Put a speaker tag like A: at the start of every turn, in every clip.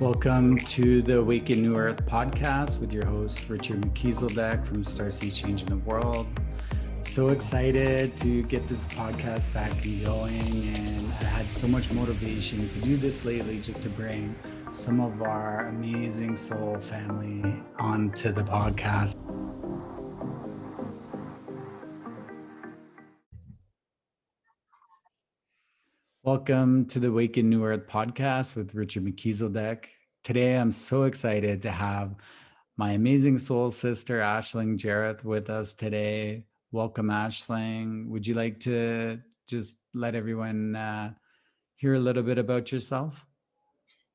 A: Welcome to the Awaken New Earth podcast with your host, Richard McKeeseldeck from Starseed Changing the World. So excited to get this podcast back and going. And I had so much motivation to do this lately just to bring some of our amazing soul family onto the podcast. Welcome to the Awaken New Earth podcast with Richard McKeeseldeck. Today, I'm so excited to have my amazing soul sister, Aisling Jerith, with us today. Welcome, Aisling. Would you like to just let everyone hear a little bit about yourself?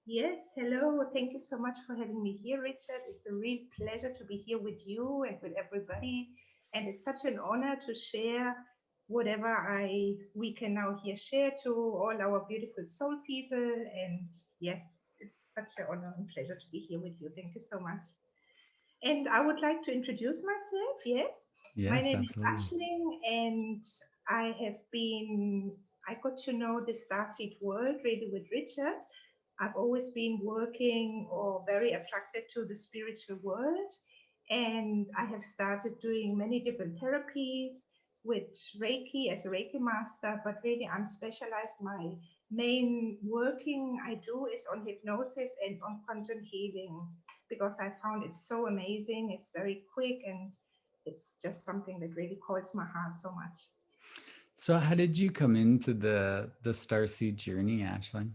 B: Yes, hello. Thank you so much for having me here, Richard. It's a real pleasure to be here with you and with everybody. And it's such an honor to share whatever we can now here share to all our beautiful soul people. And yes, it's such an honor and pleasure to be here with you. Thank you so much. And I would like to introduce myself. Yes, my
A: Yes,
B: name is
A: absolutely.
B: Aisling, and I got to know the Starseed world really with Richard. I've always been working or very attracted to the spiritual world, and I have started doing many different therapies with Reiki as a Reiki master, but really I'm specialized. My main working I do is on hypnosis and on quantum healing because I found it so amazing. It's very quick and it's just something that really calls my heart so much.
A: So, how did you come into the Starseed journey, Aisling?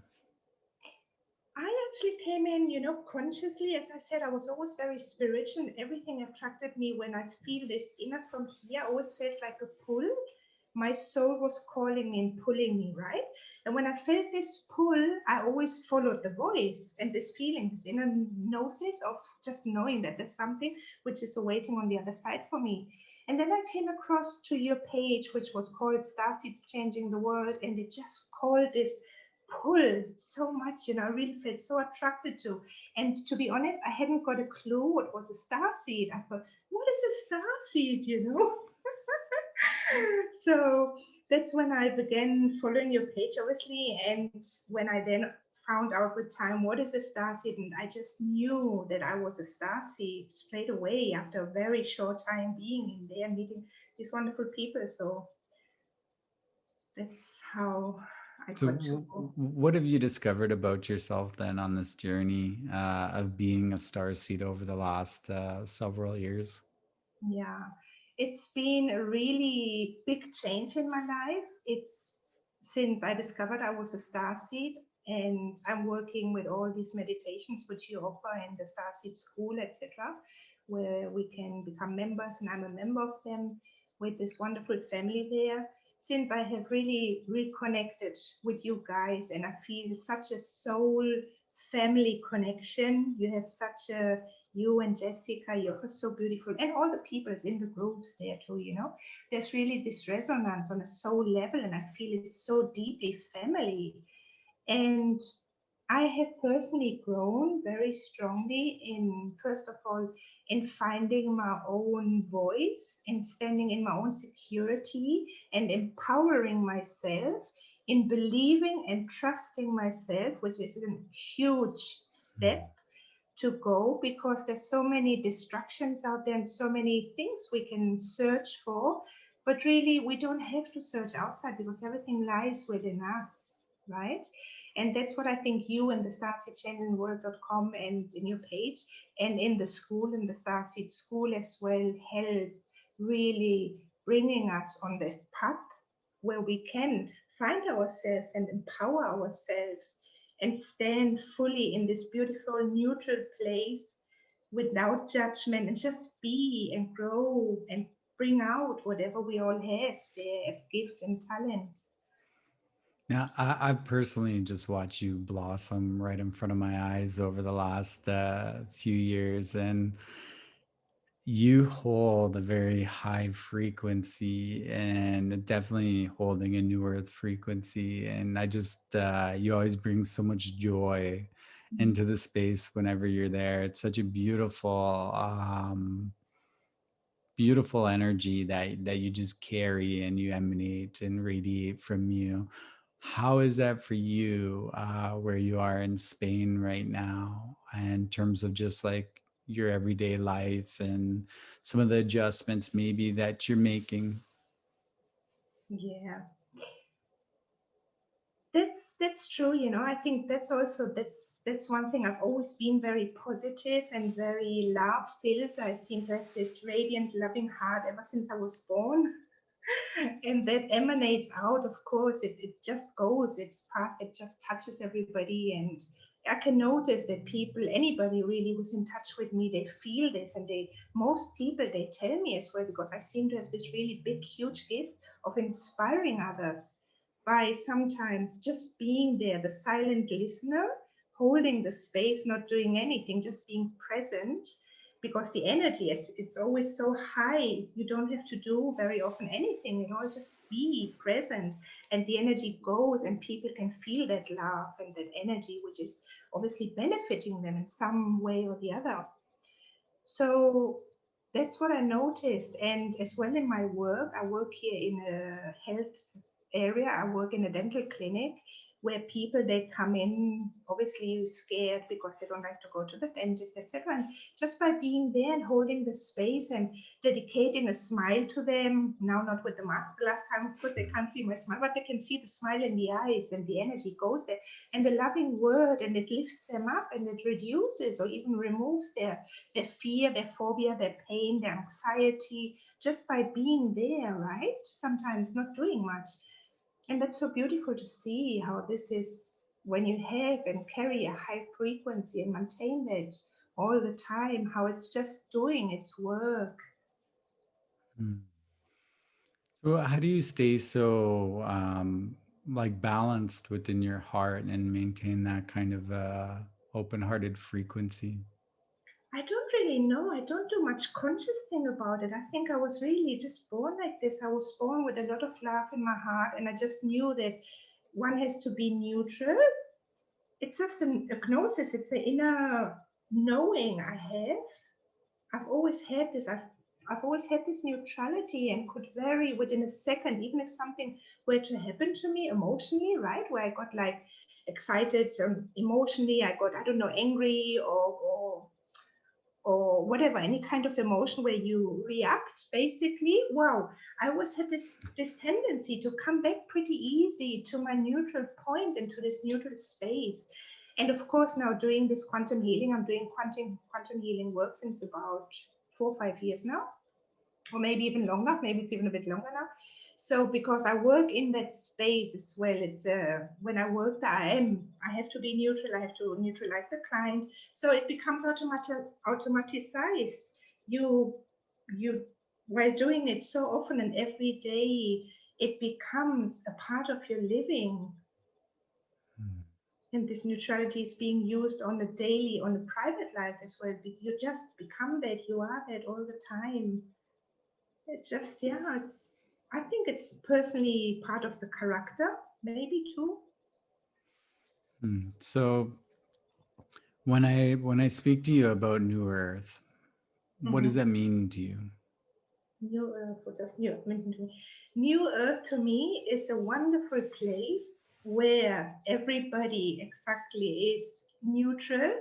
B: I actually came in, consciously. As I said, I was always very spiritual and everything attracted me when I feel this inner from here. I always felt like a pull. My soul was calling me and pulling me, right? And when I felt this pull, I always followed the voice and this feeling, this inner gnosis of just knowing that there's something which is awaiting on the other side for me. And then I came across to your page, which was called Starseeds Changing the World, and it just called this pull so much, I really felt so attracted to. And to be honest, I hadn't got a clue what was a star seed. I thought, what is a star seed? So that's when I began following your page, obviously. And when I then found out with time what is a star seed, and I just knew that I was a star seed straight away after a very short time being in there, meeting these wonderful people. So that's how I
A: So,
B: got to go.
A: what have you discovered about yourself then on this journey of being a starseed over the last several years?
B: Yeah, it's been a really big change in my life. It's since I discovered I was a star seed, and I'm working with all these meditations which you offer in the Starseed School, etc., where we can become members, and I'm a member of them with this wonderful family there. Since I have really reconnected with you guys, and I feel such a soul family connection. You have such a you and Jessica, you're so beautiful, and all the people in the groups there too. There's really this resonance on a soul level, and I feel it's so deeply family. And I have personally grown very strongly in, first of all, in finding my own voice, in standing in my own security, and empowering myself, in believing and trusting myself, which is a huge step to go because there's so many distractions out there and so many things we can search for. But really, we don't have to search outside because everything lies within us, right? And that's what I think you and the starseedchangingworld.com and in your page and in the school, in the Starseed School as well, help really bringing us on this path where we can find ourselves and empower ourselves and stand fully in this beautiful neutral place without judgment and just be and grow and bring out whatever we all have there as gifts and talents.
A: Now, I've personally just watched you blossom right in front of my eyes over the last few years, and you hold a very high frequency and definitely holding a new earth frequency. And you always bring so much joy into the space whenever you're there. It's such a beautiful energy that you just carry and you emanate and radiate from you. How is that for you, where you are in Spain right now, in terms of just like your everyday life and some of the adjustments maybe that you're making?
B: Yeah, that's true. You know, I think that's also that's one thing. I've always been very positive and very love filled. I seem to have this radiant, loving heart ever since I was born. And that emanates out, of course. It just goes, it's part, it just touches everybody. And I can notice that people, anybody really who's in touch with me, they feel this. And they, most people, they tell me as well, because I seem to have this really big, huge gift of inspiring others by sometimes just being there, the silent listener, holding the space, not doing anything, just being present, because the energy is, it's always so high. You don't have to do very often anything, you know, just be present, and the energy goes, and people can feel that love and that energy, which is obviously benefiting them in some way or the other. So that's what I noticed. And as well in my work, I work here in a health area. I work in a dental clinic where people, they come in obviously scared because they don't like to go to the dentist, etc. And just by being there and holding the space and dedicating a smile to them, now not with the mask, last time of course they can't see my smile, but they can see the smile in the eyes, and the energy goes there, and the loving word, and it lifts them up, and it reduces or even removes their fear, their phobia, their pain, their anxiety, just by being there, right? Sometimes not doing much. And that's so beautiful to see how this is when you have and carry a high frequency and maintain that all the time, how it's just doing its work.
A: Mm. So how do you stay so like balanced within your heart and maintain that kind of open-hearted frequency?
B: I don't really know. I don't do much conscious thing about it. I think I was really just born like this. I was born with a lot of love in my heart, and I just knew that one has to be neutral. It's just an agnosis. It's an inner knowing I have. I've always had this. I've always had this neutrality and could vary within a second, even if something were to happen to me emotionally, right? Where I got like excited emotionally, I got, I don't know, angry or whatever, any kind of emotion where you react, basically. Wow, I always had this tendency to come back pretty easy to my neutral point and to this neutral space. And of course, now doing this quantum healing, I'm doing quantum healing work since about 4 or 5 years now, or maybe even longer. Maybe it's even a bit longer now. So because I work in that space as well, it's when I work there, I have to be neutral. I have to neutralize the client. So it becomes automatized. You you while doing it so often and every day, it becomes a part of your living.
A: Mm.
B: And this neutrality is being used on a daily, on a private life as well. You just become that. You are that all the time. It's just, yeah, it's, I think it's personally part of the character, maybe too.
A: Mm. So when I speak to you about New Earth, what does
B: Mm-hmm.
A: that mean to you?
B: New Earth, what does New Earth mean to me? New Earth to me is a wonderful place where everybody exactly is neutral,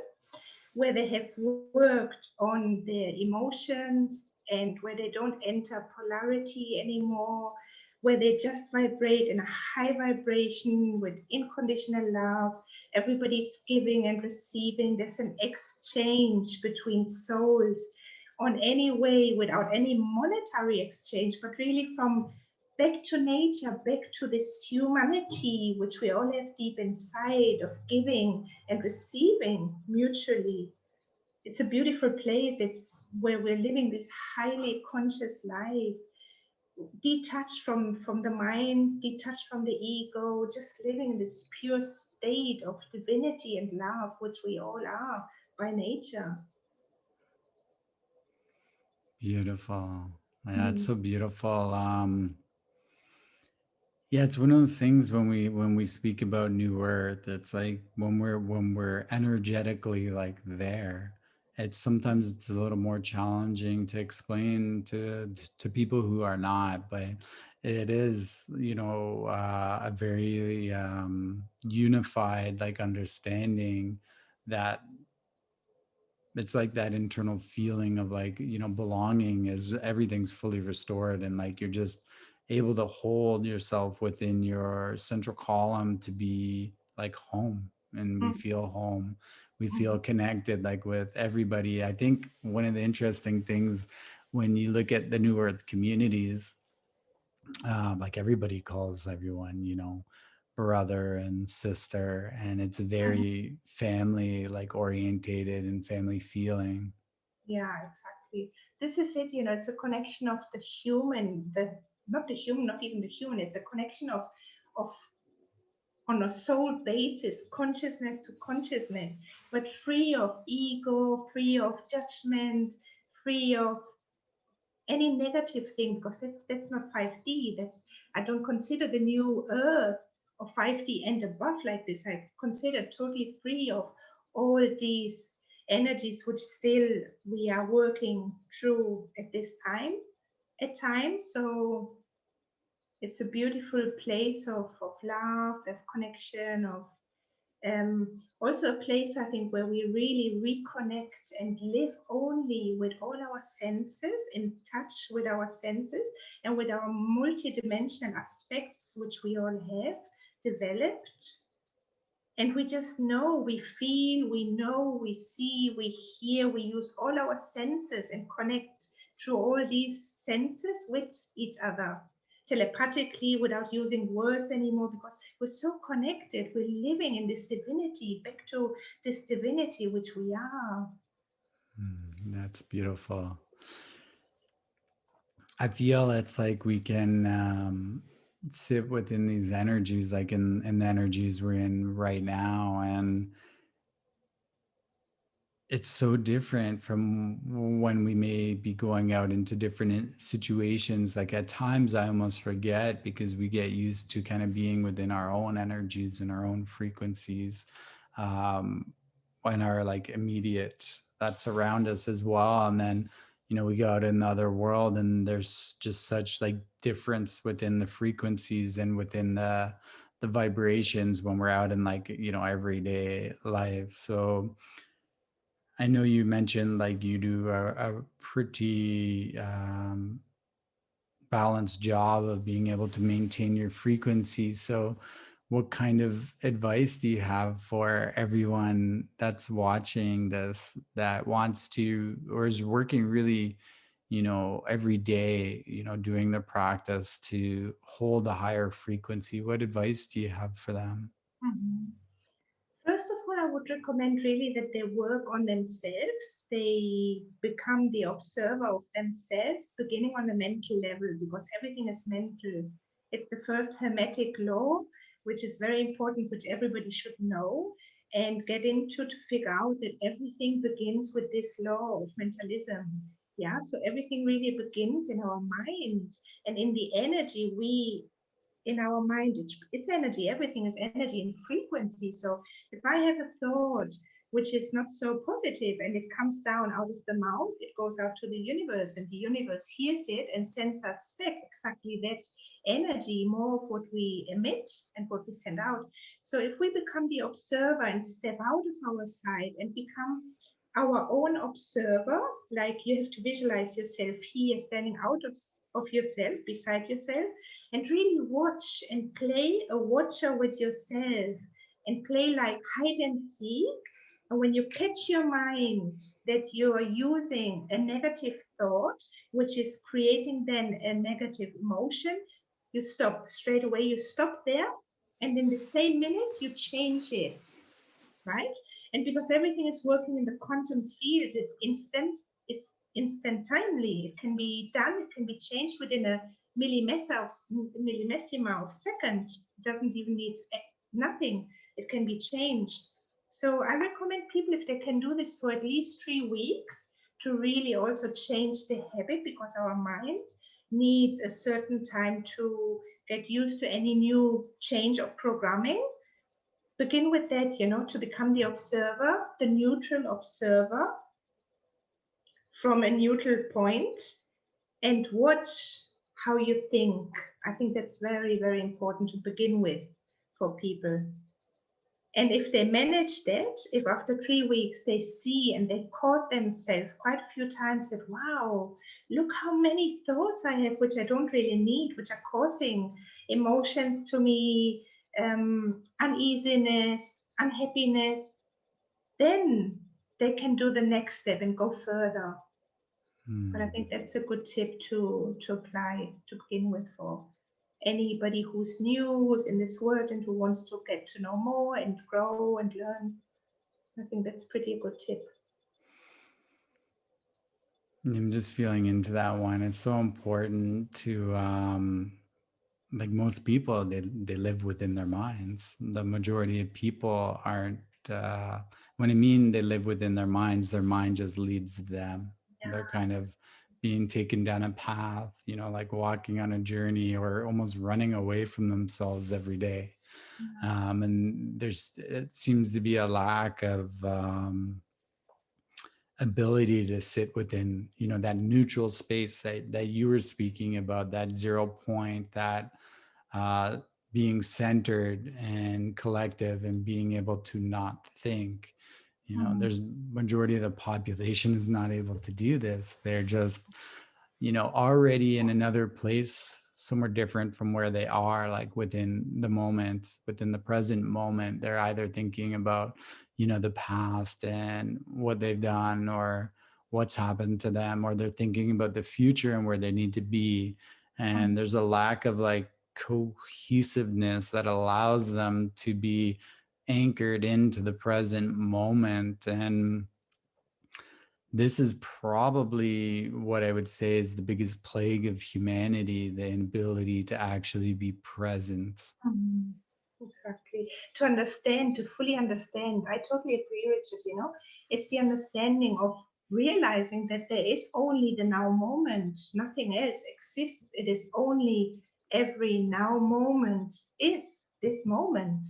B: where they have worked on their emotions and where they don't enter polarity anymore, where they just vibrate in a high vibration with unconditional love. Everybody's giving and receiving. There's an exchange between souls on any way without any monetary exchange, but really from back to nature, back to this humanity which we all have deep inside of giving and receiving mutually. It's a beautiful place. It's where we're living this highly conscious life, detached from the mind, detached from the ego, just living in this pure state of divinity and love, which we all are by nature.
A: Beautiful. Yeah, it's
B: Mm.
A: so beautiful. Yeah, it's one of those things when we speak about New Earth, it's like when we're energetically like there, it's sometimes it's a little more challenging to explain to people who are not, but It is, a very unified like understanding that it's like that internal feeling of like, belonging is everything's fully restored and like you're just able to hold yourself within your central column to be like home, and we
B: Mm,
A: feel home. We feel
B: mhm.
A: connected like with everybody. I think one of the interesting things when you look at the New Earth communities, like everybody calls everyone, brother and sister, and it's
B: Mhm.
A: very family like orientated and family feeling.
B: Yeah, exactly. This is it, it's a connection of the human, not the human, not even the human, it's a connection of on a soul basis, consciousness to consciousness, but free of ego, free of judgment, free of any negative thing, because that's not 5D. That's, I don't consider the new earth or 5D and above like this. I consider totally free of all these energies which still we are working through at this time at times. So it's a beautiful place of love, of connection, of also a place I think where we really reconnect and live only with all our senses, in touch with our senses and with our multidimensional aspects which we all have developed. And we just know, we feel, we know, we see, we hear, we use all our senses and connect through all these senses with each other telepathically without using words anymore, because we're so connected. We're living in this divinity, back to this divinity which we are.
A: That's beautiful. I feel it's like we can sit within these energies, like in the energies we're in right now, and it's so different from when we may be going out into different situations. Like at times I almost forget because we get used to kind of being within our own energies and our own frequencies, um and our like immediate that's around us as well. And then we go out in the other world and there's just such like difference within the frequencies and within the vibrations when we're out in like everyday life. So I know you mentioned like you do a pretty balanced job of being able to maintain your frequency. So, what kind of advice do you have for everyone that's watching this that wants to or is working really, every day, doing the practice to hold a higher frequency? What advice do you have for them?
B: Mhm. First of all, I would recommend really that they work on themselves. They become the observer of themselves, beginning on a mental level, because everything is mental. It's the first Hermetic law, which is very important, which everybody should know and get into to figure out that everything begins with this law of mentalism. Yeah, so everything really begins in our mind and in the energy we in our mind. It's energy, everything is energy and frequency. So if I have a thought which is not so positive and it comes down out of the mouth, it goes out to the universe and the universe hears it and sends us back exactly that energy, more of what we emit and what we send out. So if we become the observer and step out of our side and become our own observer, like you have to visualize yourself here standing out of yourself, beside yourself, and really watch and play a watcher with yourself and play like hide and seek. And when you catch your mind that you are using a negative thought, which is creating then a negative emotion, you stop straight away, you stop there. And in the same minute, you change it, right? And because everything is working in the quantum field, it's instant, it's instantaneously. It can be done, it can be changed within a millesima of second. It doesn't even need nothing. It can be changed. So I recommend people, if they can do this for at least 3 weeks, to really also change the habit, because our mind needs a certain time to get used to any new change of programming. Begin with that, to become the observer, the neutral observer from a neutral point, and watch how you think. I think that's very, very important to begin with for people. And if they manage that, if after 3 weeks they see and they caught themselves quite a few times that, wow, look how many thoughts I have, which I don't really need, which are causing emotions to me, uneasiness, unhappiness, then they can do the next step and go further. But I
A: Hmm.
B: think that's a good tip to apply to begin with for anybody who's new, who's in this world and who wants to get to know more and grow and learn. I think that's pretty a good tip.
A: I'm just feeling into that one. It's so important to like most people, they live within their minds. The majority of people aren't when I mean they live within their mind just leads them. They're
B: Yeah,
A: kind of being taken down a path, you know, like walking on a journey or almost running away from themselves every day. And it seems to be a lack of ability to sit within, you know, that neutral space that you were speaking about, that 0 point, that uh, being centered and collective and being able to not think. You know,
B: mm,
A: there's majority of the population is not able to do this. They're just, you know, already in another place, somewhere different from where they are, like within the moment, within the present moment. They're either thinking about, you know, the past and what they've done or what's happened to them, or they're thinking about the future and where they need to be. And
B: mm,
A: there's a lack of like cohesiveness that allows them to be anchored into the present moment. And this is probably what I would say is the biggest plague of humanity, the inability to actually be present.
B: mm. Exactly. To understand, to fully understand. I totally agree, Richard. It's the understanding of realizing that there is only the now moment. Nothing else exists. It is only every now moment is this moment.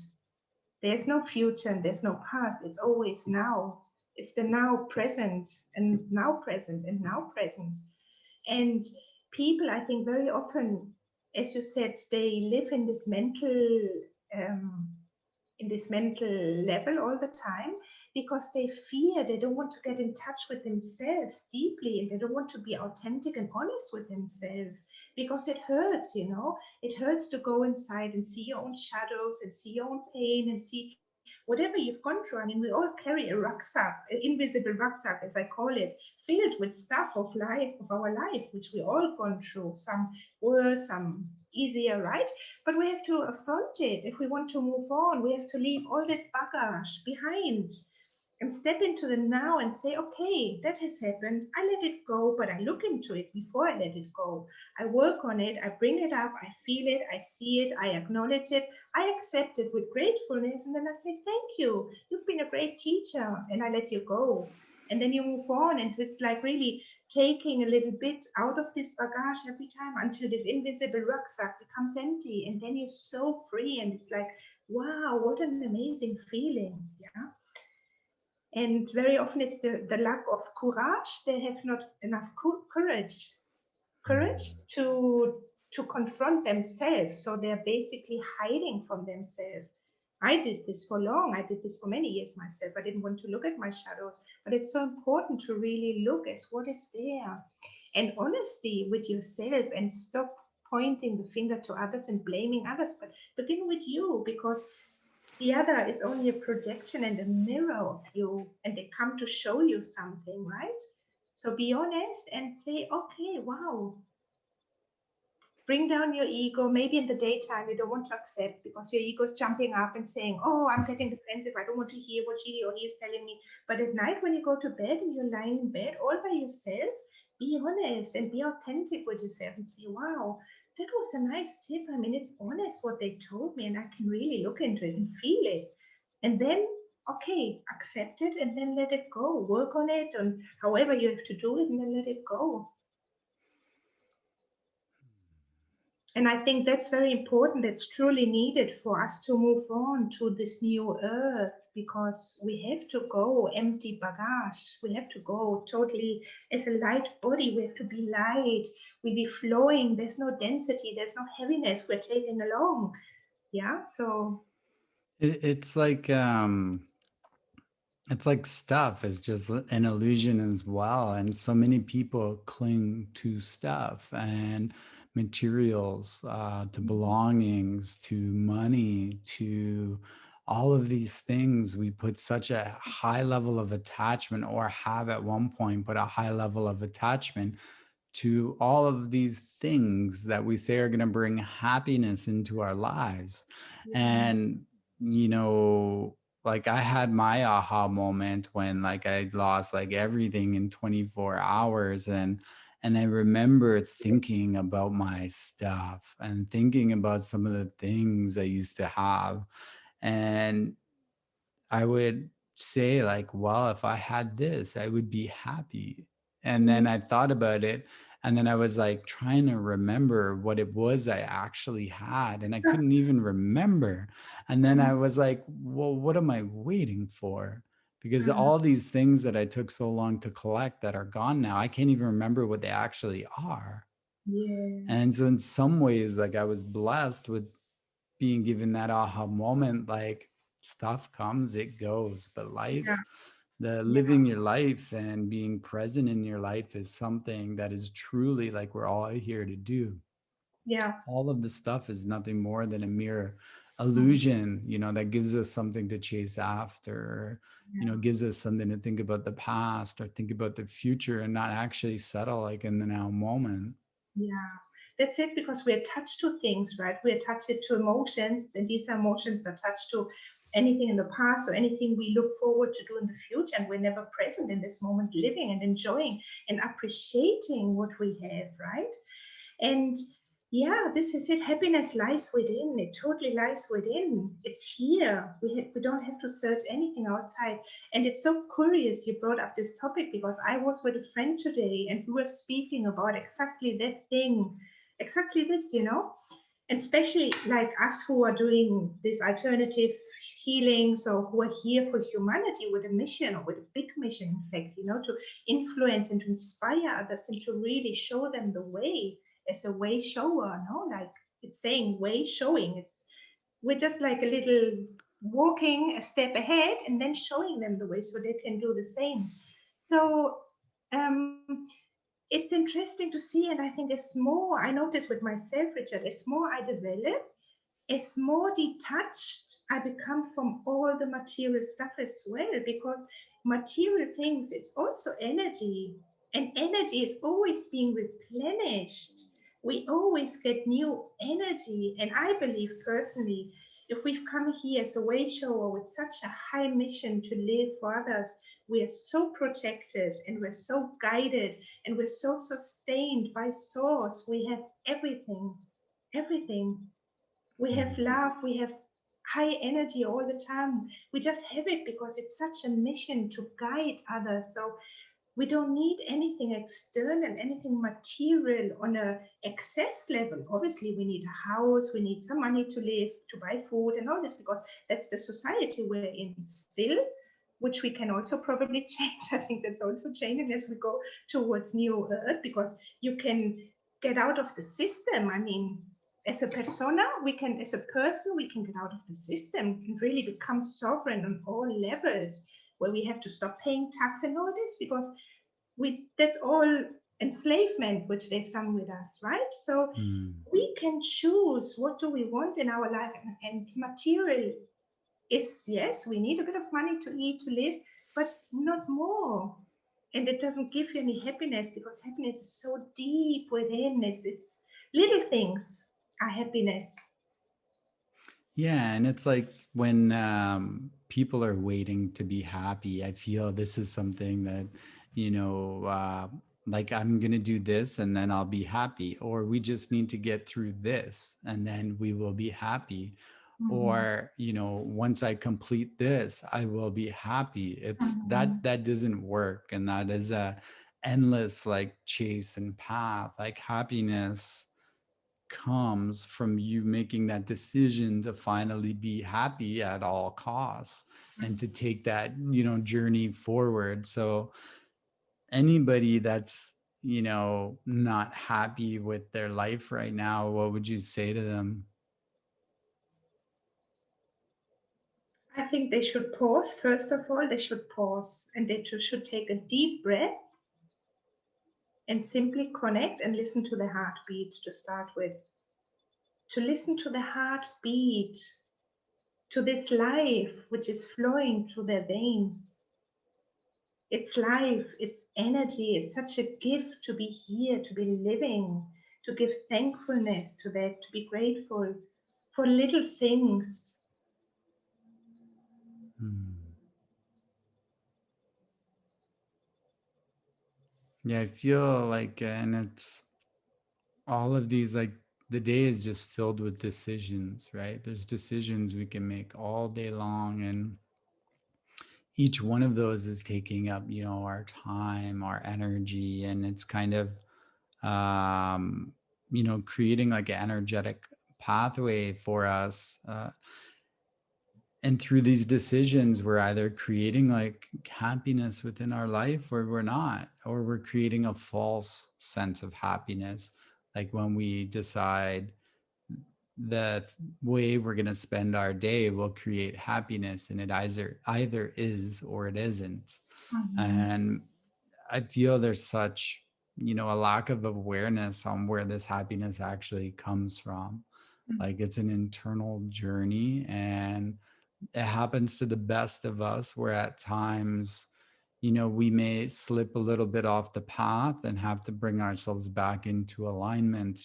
B: There's no future and there's no past. It's always now. It's the now present and now present and now present. And people, I think, very often, as you said, they live um, in this mental level all the time because they fear, they don't want to get in touch with themselves deeply, and they don't want to be authentic and honest with themselves because it hurts. It hurts to go inside and see your own shadows and see your own pain and see whatever you've gone through. I mean, we all carry a rucksack, an invisible rucksack, as I call it, filled with stuff of life, of our life, which we all gone through, some worse, some easier, right? But we have to affront it. If we want to move on, we have to leave all that baggage behind and step into the now and say, okay, that has happened. I let it go, but I look into it before I let it go. I work on it. I bring it up. I feel it. I see it. I acknowledge it. I accept it with gratefulness. And then I say, thank you. You've been a great teacher. And I let you go. And then you move on. And it's like really taking a little bit out of this bagage every time until this invisible rucksack becomes empty. And then you're so free. And it's like, wow, what an amazing feeling. Yeah. And very often it's the lack of courage. They have not enough courage to confront themselves. So they're basically hiding from themselves. I did this for long. I did this for many years myself. I didn't want to look at my shadows, but it's so important to really look at what is there and honesty with yourself and stop pointing the finger to others and blaming others, but begin with you because the other is only a projection and a mirror of you, and they come to show you something, right? So be honest and say, okay, wow, bring down your ego. Maybe in the daytime you don't want to accept because your ego is jumping up and saying, oh, I'm getting defensive. I don't want to hear what she or he is telling me. But at night, when you go to bed and you're lying in bed all by yourself, be honest and be authentic with yourself and say, wow, that was a nice tip. I mean, it's honest what they told me, and I can really look into it and feel it. And then, okay, accept it and then let it go. Work on it and however you have to do it and then let it go. And I think that's very important. That's truly needed for us to move on to this new earth. because we have to go empty bagage. We have to go totally as a light body. We have to be light. We be flowing. There's no density. There's no heaviness. We're taking along. Yeah. So
A: It's like stuff is just an illusion as well. And so many people cling to stuff and materials, to belongings, to money, to all of these things. We put such a high level of attachment, or have at one point put a high level of attachment to all of these things that we say are going to bring happiness into our lives.
B: yeah.
A: And, you know, like I had my aha moment when like I lost like everything in 24 hours. And I remember thinking about my stuff and thinking about some of the things I used to have. And I would say, like, well, if I had this, I would be happy. And
B: Mm,
A: then I thought about it. And then I was like trying to remember what it was I actually had. And I couldn't even remember. And then I
B: mm,
A: was like, well, what am I waiting for? Because
B: mm,
A: all these things that I took so long to collect that are gone now, I can't even remember what they actually are.
B: yeah.
A: And so, in some ways, like I was blessed with being given that aha moment, like stuff comes, it goes. But
B: Yeah.
A: life, the
B: Yeah.
A: living your life and being present in your life is something that is truly like we're all here to do.
B: Yeah.
A: All of the stuff is nothing more than a mere
B: Mm,
A: illusion, that gives us something to chase after, or,
B: yeah.
A: gives us something to think about the past or think about the future and not actually settle like in the now moment.
B: Yeah, that's it because we're attached to things, right? We're attached to emotions, and these emotions are attached to anything in the past or anything we look forward to do in the future, and we're never present in this moment, living and enjoying and appreciating what we have, right? And yeah, this is it. Happiness lies within. It totally lies within. It's here. We don't have to search anything outside. And it's so curious you brought up this topic because I was with a friend today and we were speaking about exactly that thing, exactly this. And especially like us who are doing this alternative healing, so who are here for humanity with a mission or with a big mission, in fact, to influence and to inspire others and to really show them the way as a way shower, no? Like it's saying way showing. We're just like a little walking a step ahead and then showing them the way so they can do the same. So um, it's interesting to see, and I think as more I notice with myself, Richard, as more I develop, as more detached I become from all the material stuff as well, because material things, it's also energy, and energy is always being replenished. We always get new energy, and I believe personally, if we've come here as a way shower with such a high mission to live for others, we are so protected and we're so guided and we're so sustained by source. We have everything, everything. We have
A: Mm.
B: love, we have high energy all the time. We just have it because it's such a mission to guide others. So we don't need anything external, anything material on a excess level. Obviously, we need a house, we need some money to live, to buy food and all this, because that's the society we're in still, which we can also probably change. I think that's also changing as we go towards new earth, because you can get out of the system. I mean, as a persona, as a person, we can get out of the system and really become sovereign on all levels, where we have to stop paying tax and all this, because that's all enslavement which they've done with us, right? So
A: Mm.
B: we can choose what do we want in our life, and material is, yes, we need a bit of money to eat, to live, but not more. And it doesn't give you any happiness, because happiness is so deep within. It's little things are happiness.
A: Yeah, and it's like when people are waiting to be happy, I feel this is something that, you know, uh, like I'm going to do this and then I'll be happy, or we just need to get through this and then we will be happy.
B: Mhm.
A: Or, once I complete this, I will be happy. It's
B: Mhm.
A: that doesn't work. And that is a endless like chase and path, like happiness comes from you making that decision to finally be happy at all costs and to take that, journey forward. So anybody that's, not happy with their life right now, what would you say to them?
B: I think they should pause. First of all, they should pause and they should take a deep breath and simply connect and listen to the heartbeat to start with. To listen to the heartbeat, to this life which is flowing through their veins. It's life, it's energy, it's such a gift to be here, to be living, to give thankfulness to that, to be grateful for little things.
A: Hmm. Yeah, I feel like, and it's all of these, like, the day is just filled with decisions, right? There's decisions we can make all day long, and each one of those is taking up, our time, our energy, and it's kind of, um, creating like an energetic pathway for us. And through these decisions, we're either creating like happiness within our life or we're not, or we're creating a false sense of happiness. Like when we decide the way we're going to spend our day will create happiness, and it either is or it isn't.
B: Mhm,
A: And I feel there's such, a lack of awareness on where this happiness actually comes from.
B: mhm,
A: Like it's an internal journey, and it happens to the best of us, where at times, we may slip a little bit off the path and have to bring ourselves back into alignment.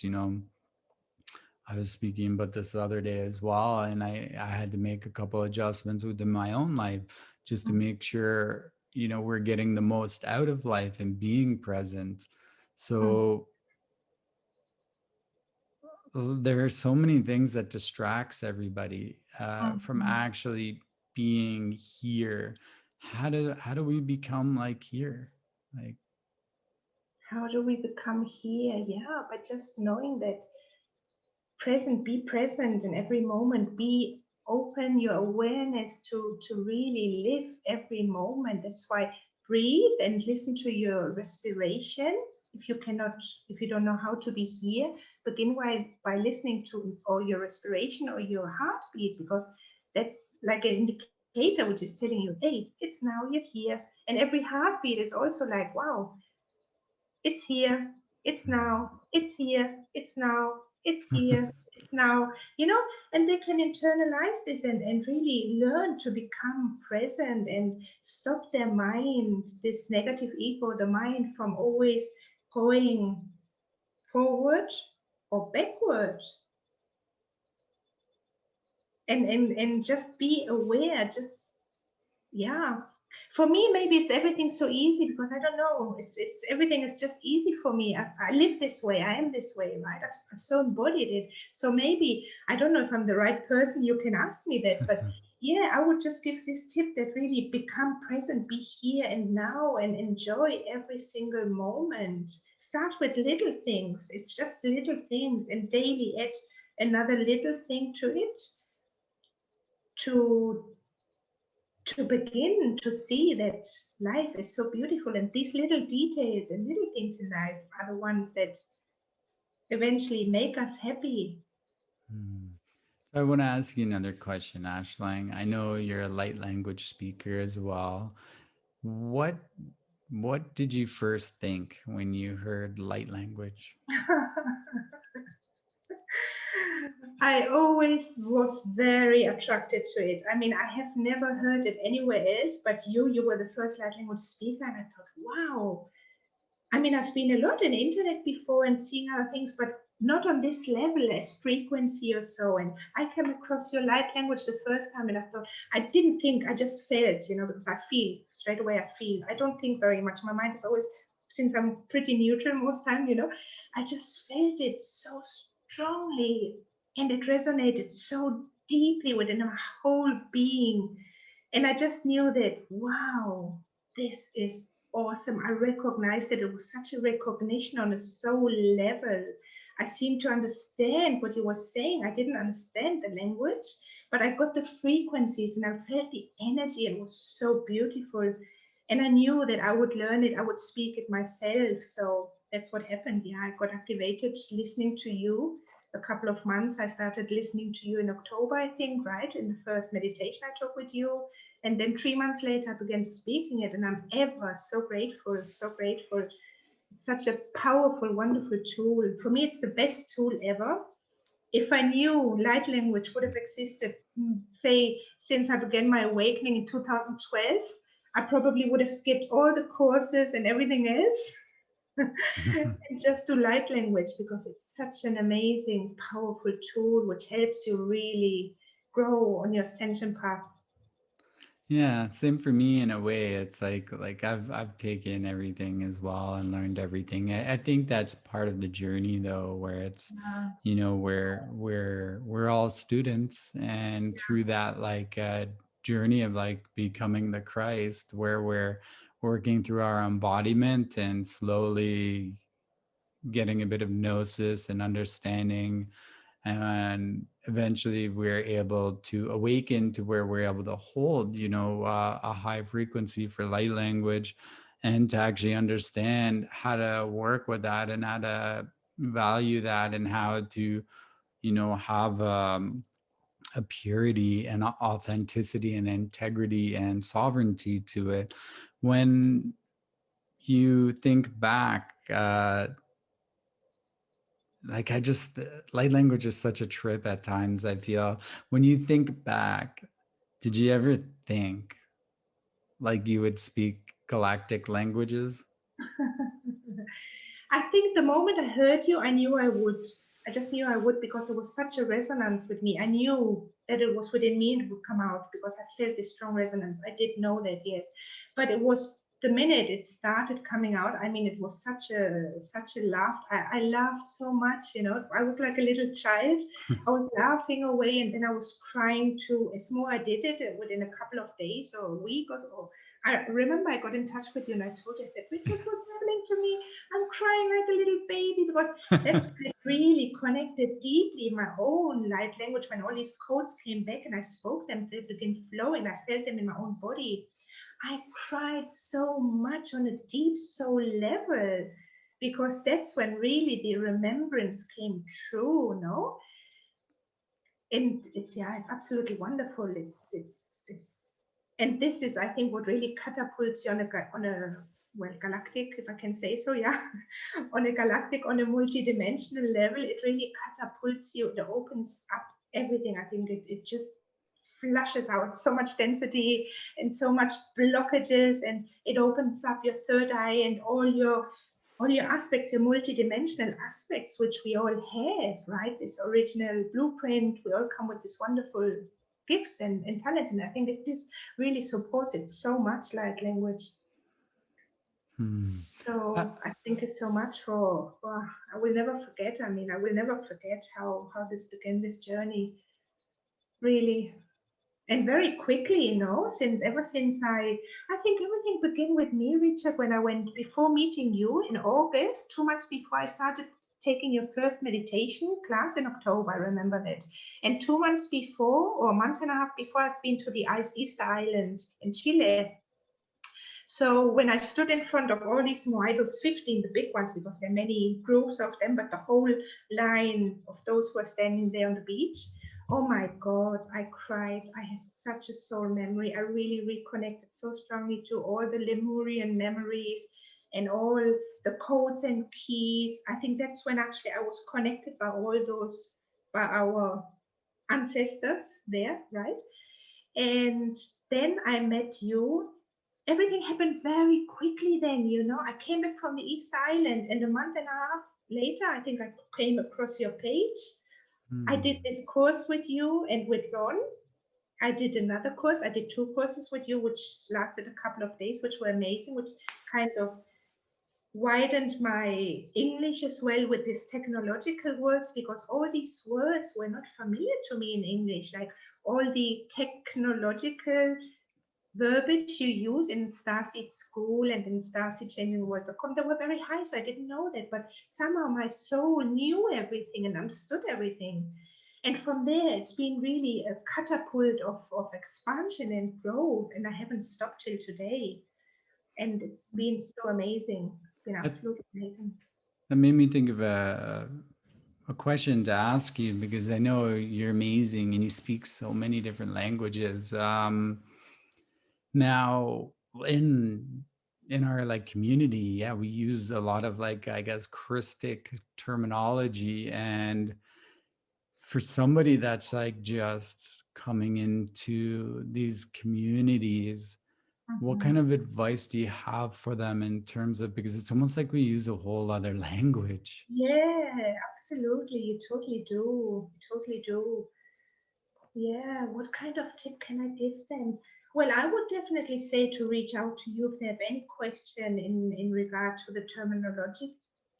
A: I was speaking about this the other day as well, and I had to make a couple adjustments within my own life just to
B: mhm,
A: make sure, we're getting the most out of life and being present. So there are so many things that distracts everybody from
B: mhm.
A: actually being here. How do we become like here? Like,
B: How do we become here? Yeah, by just knowing that present, be present in every moment, be open your awareness to really live every moment. That's why breathe and listen to your respiration. If you cannot, if you don't know how to be here, begin by listening to or your respiration or your heartbeat, because that's like an indicator which is telling you, hey, it's now, you're here. And every heartbeat is also like, wow, it's here, it's now, it's here, it's now, it's here, it's now, and they can internalize this and really learn to become present and stop their mind, this negative ego, the mind from always going forward or backward, and just be aware, just, yeah. For me, maybe it's everything so easy because I don't know. It's everything is just easy for me. I live this way. I am this way, right? I've so embodied it. So maybe I don't know if I'm the right person. You can ask me that, but yeah, I would just give this tip that really become present, be here and now, and enjoy every single moment. Start with little things. It's just little things, and daily add another little thing to it to to begin to see that life is so beautiful, and these little details and little things in life are the ones that eventually make us happy.
A: Hmm. So I want to ask you another question, Ashling. I know you're a light language speaker as well. What what did you first think when you heard light language?
B: I always was very attracted to it. I mean, I have never heard it anywhere else, but you were the first light language speaker, and I thought, wow, I mean, I've been a lot in the internet before and seeing other things, but not on this level as frequency or so. And I came across your light language the first time, and I thought, I didn't think, I just felt, because I feel straight away. I feel. I don't think very much. My mind is always, since I'm pretty neutral most time, I just felt it so strongly, and it resonated so deeply within my whole being. And I just knew that, wow, this is awesome. I recognized that it was such a recognition on a soul level. I seemed to understand what he was saying. I didn't understand the language, but I got the frequencies and I felt the energy, and it was so beautiful. And I knew that I would learn it, I would speak it myself. So that's what happened. Yeah, I got activated listening to you. A couple of months, I started listening to you in October, I think, right? In the first meditation I took with you. And then 3 months later, I began speaking it. And I'm ever so grateful, so grateful. It's such a powerful, wonderful tool. For me, it's the best tool ever. If I knew light language would have existed, say, since I began my awakening in 2012, I probably would have skipped all the courses and everything else and just do light language, because it's such an amazing, powerful tool which helps you really grow on your ascension path.
A: Yeah, same for me in a way. It's like I've taken everything as well and learned everything. I think that's part of the journey though, where it's,
B: Yeah,
A: we're all students, and through that journey of like becoming the Christ, where we're working through our embodiment and slowly getting a bit of gnosis and understanding, and eventually we're able to awaken to where we're able to hold a high frequency for light language, and to actually understand how to work with that and how to value that, and how to have a purity and authenticity and integrity and sovereignty to it. When you think back, I just, light language is such a trip at times, I feel. When you think back, did you ever think like you would speak galactic languages?
B: I think the moment I heard you, I knew I would. I just knew I would, because it was such a resonance with me. I knew that it was within me and it would come out, because I felt this strong resonance. I did know that, yes. But it was the minute it started coming out, I mean, it was such a laugh. I laughed so much, I was like a little child. I was laughing away, and then I was crying too. As more I did it within a couple of days or a week or I remember I got in touch with you and I told you, I said, Richard, what's happening to me? I'm crying like a little baby, because that's when I really connected deeply in my own light language, when all these codes came back and I spoke them, they began flowing. I felt them in my own body. I cried so much on a deep soul level, because that's when really the remembrance came true, no? And it's, yeah, it's absolutely wonderful. It's and this is, I think, what really catapults you on a, well, galactic, if I can say so, yeah, on a galactic, on a multi-dimensional level. It really catapults you. It opens up everything. I think it just flushes out so much density and so much blockages, and it opens up your third eye and all your aspects, your multidimensional aspects, which we all have, right? This original blueprint, we all come with this wonderful gifts and talents. And I think that this really supports it so much, like language.
A: Hmm. Uh,
B: So I thank you so much for I will never forget. I mean, I will never forget how this began, this journey, really. And very quickly, since ever since I think everything began with me, Richard, when I went, before meeting you in August, 2 months before I started taking your first meditation class in October. I remember that. And 2 months before, or months and a half before, I've been to the Easter Island in Chile. So when I stood in front of all these moaitos, 15, the big ones, because there are many groups of them, but the whole line of those who are standing there on the beach, oh my God, I cried. I had such a soul memory. I really reconnected so strongly to all the Lemurian memories and all the codes and keys. I think that's when actually I was connected by all those, by our ancestors there, right? And then I met you. Everything happened very quickly then, I came back from the East Island, and a month and a half later, I think I came across your page. I did
A: hmm.
B: this course with you and with Ron. I did another course. I did two courses with you, which lasted a couple of days, which were amazing, which kind of widened my English as well with these technological words, because all these words were not familiar to me in English, like all the technological verbiage you use in Starseed School and in starseedchangingworld.com, they were very high, so I didn't know that. But somehow my soul knew everything and understood everything. And from there, it's been really a catapult of expansion and growth, and I haven't stopped till today. And it's been so amazing. It's been
A: That,
B: absolutely amazing.
A: that made me think of a question to ask you, because I know you're amazing and you speak so many different languages. Now, in in our like community, yeah, we use a lot of like, I guess, Christic terminology. And for somebody that's like just coming into these communities, what kind
B: Mhm.
A: of advice do you have for them in terms of, because it's almost like we use a whole other language.
B: Yeah, absolutely. You totally do. You totally do. Yeah, what kind of tip can I give them? Well, I would definitely say to reach out to you if they have any question in regard to the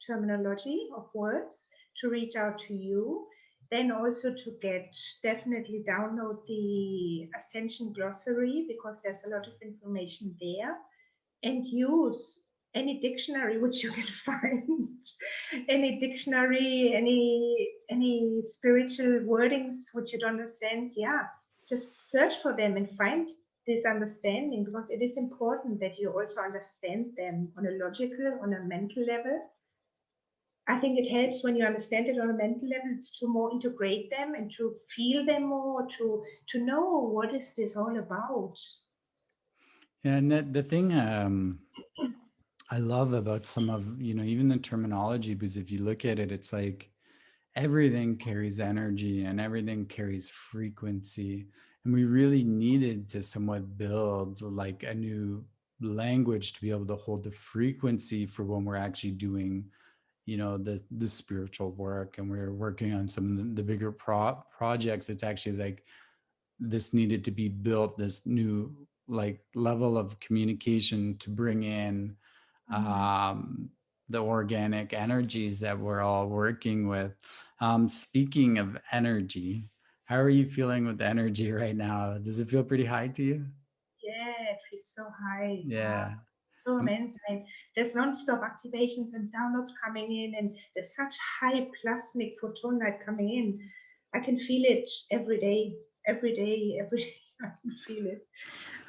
B: terminology of words, to reach out to you. Then also to get definitely download the Ascension glossary because there's a lot of information there, and use any dictionary which you can find, any dictionary, any spiritual wordings which you don't understand. Yeah, just search for them and find this understanding, because it is important that you also understand them on a logical, on a mental level. I think it helps when you understand it on a mental level to more integrate them and to feel them more, to know what is this all about.
A: And that the thing I love about some of, even the terminology, because if you look at it, it's like everything carries energy and everything carries frequency. And we really needed to somewhat build like a new language to be able to hold the frequency for when we're actually doing, the spiritual work, and we're working on some of the bigger projects. It's actually like this needed to be built, this new like level of communication to bring in
B: Mhm.
A: the organic energies that we're all working with. Speaking of energy, how are you feeling with energy right now? Does it feel pretty high to you?
B: Yeah, it feels so high. Wow.
A: Yeah.
B: So
A: Um,
B: amazing. And there's non-stop activations and downloads coming in, and there's such high plasmic photon light coming in. I can feel it every day, every day, every day. I can feel it.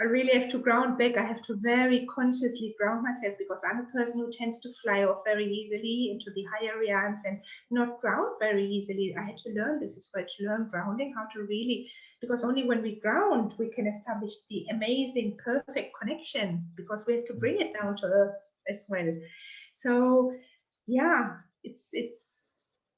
B: I really have to ground back. I have to very consciously ground myself because I'm a person who tends to fly off very easily into the higher realms and not ground very easily. I had to learn this. Is why to learn grounding, how to really, because only when we ground, we can establish the amazing, perfect connection, because we have to bring it down to earth as well. So, yeah, it's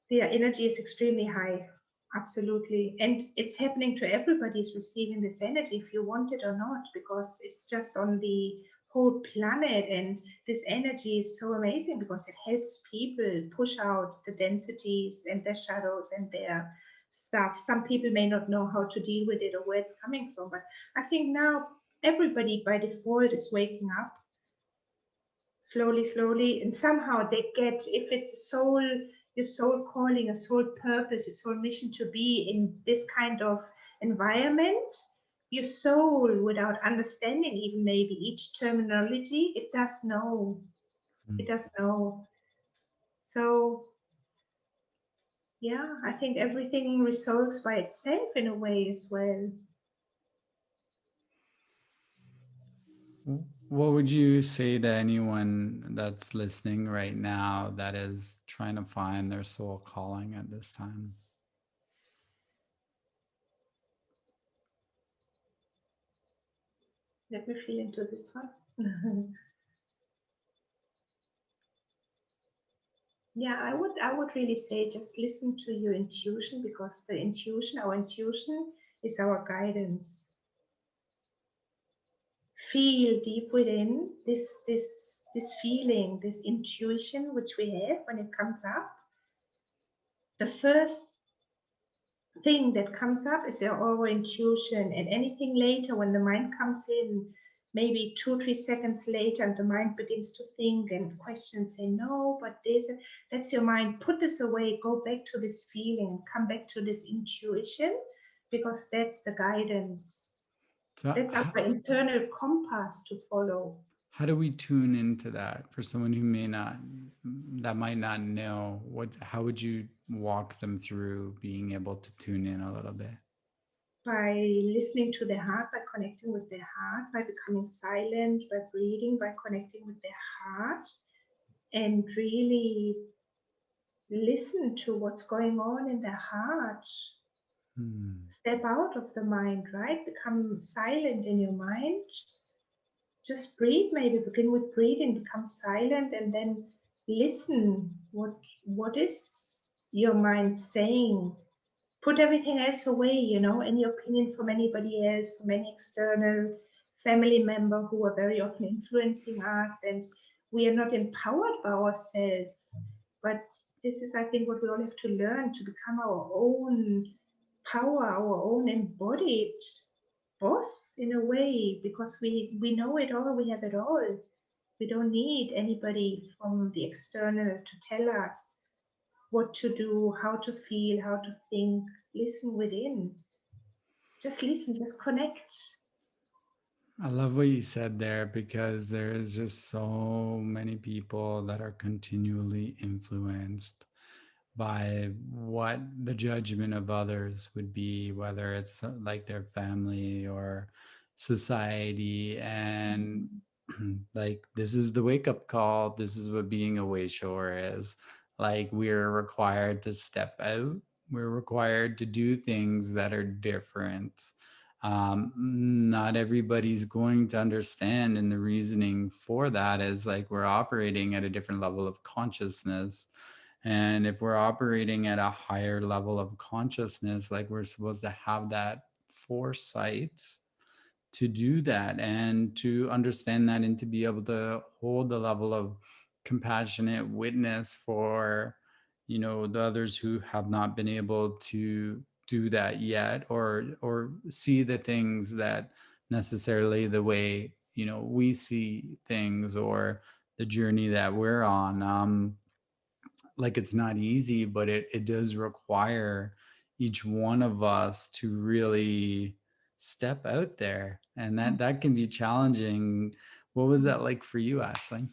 B: the energy is extremely high. Absolutely. And it's happening to everybody who's receiving this energy, if you want it or not, because it's just on the whole planet. And this energy is so amazing because it helps people push out the densities and their shadows and their stuff. Some people may not know how to deal with it or where it's coming from, but I think now everybody by default is waking up slowly, slowly, and somehow they get, if it's a soul, your soul calling, a soul purpose, a soul mission to be in this kind of environment, your soul, without understanding even maybe each terminology, it does know. It does know. So yeah, I think everything resolves by itself in a way as well.
A: what would you say to anyone that's listening right now that is trying to find their soul calling at this time?
B: Let me feel into this one. Yeah, I would really say just listen to your intuition, because the intuition, our intuition is our guidance. Feel deep within this feeling, this intuition which we have when it comes up. The first thing that comes up is our intuition, and anything later when the mind comes in, maybe 2 3 seconds later, and the mind begins to think and question, say no, but this, that's your mind. Put this away, go back to this feeling, come back to this intuition, because that's the guidance.
A: So,
B: That's our internal compass to follow.
A: how do we tune into that for someone who may not, that might not know? How would you walk them through being able to tune in a little bit?
B: By listening to their heart, by connecting with their heart, by becoming silent, by breathing, by connecting with their heart, and really listen to what's going on in their heart.
A: Hmm.
B: Step out of the mind, right? Become silent in your mind. Just breathe, maybe begin with breathing, become silent, and then listen. What is your mind saying? Put everything else away, any opinion from anybody else, from any external family member who are very often influencing us, and we are not empowered by ourselves. But this is, I think, what we all have to learn to become our own power, our own embodied boss in a way, because we know it all, we have it all. We don't need anybody from the external to tell us what to do, how to feel, how to think. Listen within. Just listen, just connect.
A: I love what you said there because there is just so many people that are continually influenced by what the judgment of others would be, whether it's like their family or society. And like, this is the wake up call. This is what being a way shower is. Like, we're required to step out, we're required to do things that are different. Not everybody's going to understand, and the reasoning for that is like we're operating at a different level of consciousness. And if we're operating at a higher level of consciousness, like, we're supposed to have that foresight to do that and to understand that and to be able to hold the level of compassionate witness for, the others who have not been able to do that yet, or see the things that necessarily the way, we see things, or the journey that we're on. Like, it's not easy, but it does require each one of us to really step out there, and that can be challenging. What was that like for you, Ashley?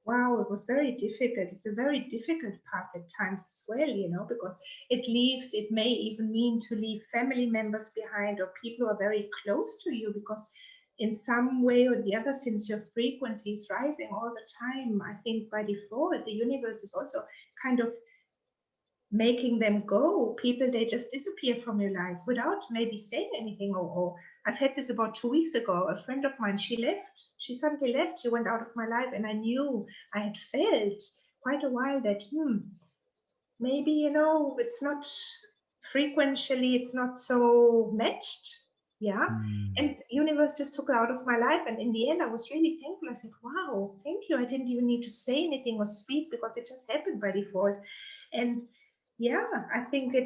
B: Wow, it was very difficult. It's a very difficult path at times as well, because it may even mean to leave family members behind or people who are very close to you, because in some way or the other, since your frequency is rising all the time, I think by default, the universe is also kind of making them go. People, they just disappear from your life without maybe saying anything. Or I've had this about 2 weeks ago. A friend of mine, she left. She suddenly left. She went out of my life, and I knew, I had felt quite a while that maybe it's not frequently, it's not so matched. Yeah.
A: Hmm.
B: And universe just took her out of my life, and in the end I was really thankful. I said, wow, thank you. I didn't even need to say anything or speak, because it just happened by default. And yeah, I think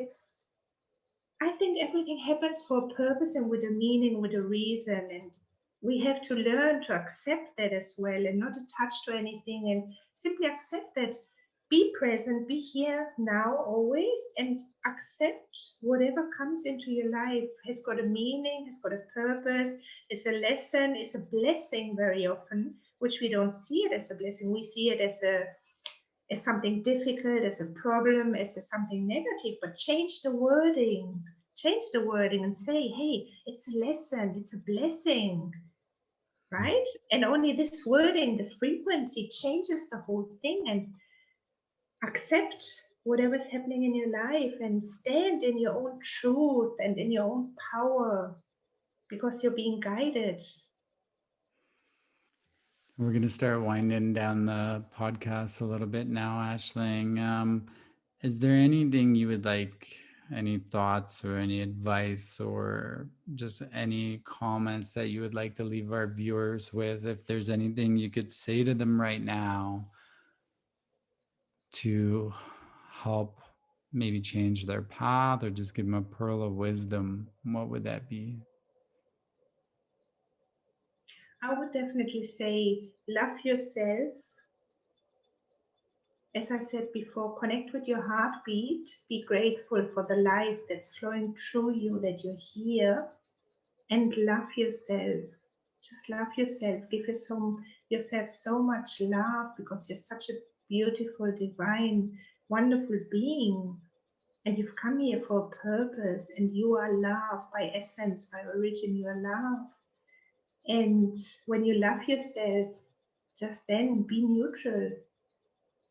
B: everything happens for a purpose and with a meaning, with a reason. And we have to learn to accept that as well, and not attach to anything, and simply accept that. Be present, be here now, always, and accept whatever comes into your life has got a meaning, has got a purpose, is a lesson, is a blessing very often, which we don't see it as a blessing. We see it as something difficult, as a problem, as something negative. But change the wording and say, hey, it's a lesson, it's a blessing, right? And only this wording, the frequency, changes the whole thing. And accept whatever's happening in your life and stand in your own truth and in your own power, because you're being guided.
A: We're going to start winding down the podcast a little bit now, Ashling. Is there anything you would like, any thoughts or any advice, or just any comments that you would like to leave our viewers with? If there's anything you could say to them right now to help maybe change their path, or just give them a pearl of wisdom, what would that be?
B: I would definitely say love yourself. As I said before, connect with your heartbeat. Be grateful for the life that's flowing through you, that you're here. and love yourself. Just love yourself. Give yourself so much love because you're such a beautiful, divine, wonderful being. And you've come here for a purpose, and you are love by essence, by origin, you are love. And when you love yourself, just then be neutral.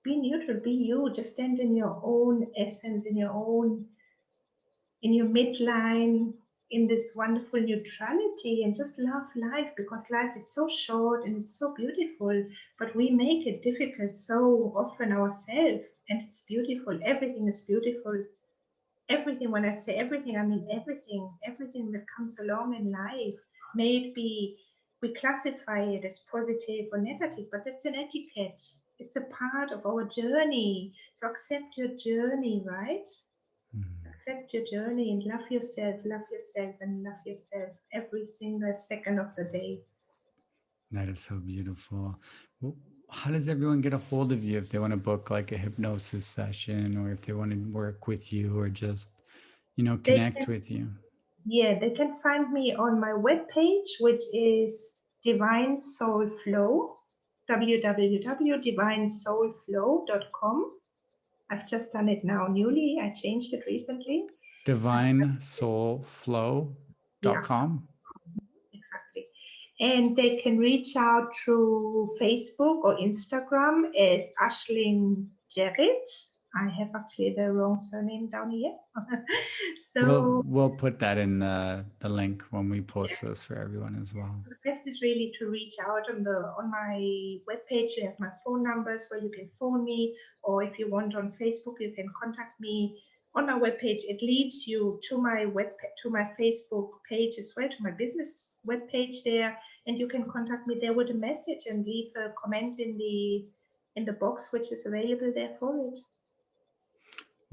B: Be neutral, be you. Just stand in your own essence, in your midline, in this wonderful neutrality, and just love life because life is so short and it's so beautiful. But we make it difficult so often ourselves, and it's beautiful. Everything is beautiful. Everything, when I say everything, I mean everything that comes along in life. May it be, we classify it as positive or negative, but it's an etiquette. It's a part of our journey. So accept your journey, right?
A: Mhm.
B: Accept your journey and love yourself, and love yourself every single second of the day.
A: That is so beautiful. Well, how does everyone get a hold of you if they want to book like a hypnosis session, or if they want to work with you, or just,
B: They
A: connect
B: can,
A: with you?
B: yeah, they can find me on my webpage, which is Divine Soul Flow, www.divinesoulflow.com. I've just done it now newly. I changed it recently. Yeah,
A: Divinesoulflow.com.
B: exactly. And they can reach out through Facebook or Instagram as Aisling Jerith. I have actually the wrong surname down here. So
A: We'll put that in the link when we
B: yeah,
A: post this for everyone as well.
B: the best is really to reach out on my webpage. You have my phone numbers where you can phone me, or if you want on Facebook, you can contact me on my webpage. It leads you to my Facebook page as well, to my business webpage there, and you can contact me there with a message and leave a comment in the box which is available there for it.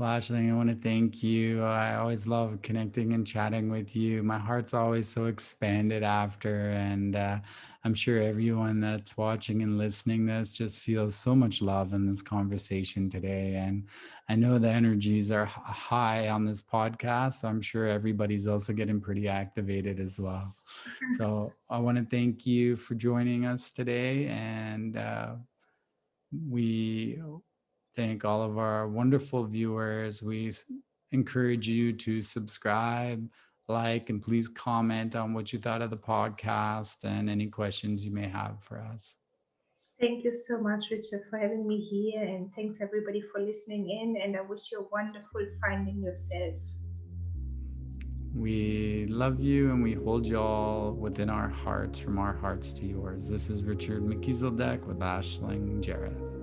A: Well, Ashley, I want to thank you. I always love connecting and chatting with you. My heart's always so expanded after, and I'm sure everyone that's watching and listening this just feels so much love in this conversation today. And I know the energies are high on this podcast, so I'm sure everybody's also getting pretty activated as well. So I want to thank you for joining us today, and we thank all of our wonderful viewers. We encourage you to subscribe, like, and please comment on what you thought of the podcast and any questions you may have for us.
B: Thank you so much, Richard, for having me here, and thanks everybody for listening in. And I wish you a wonderful finding yourself.
A: We love you and we hold you all within our hearts, from our hearts to yours. This is Richard McKeeseldek with Aisling Jerith.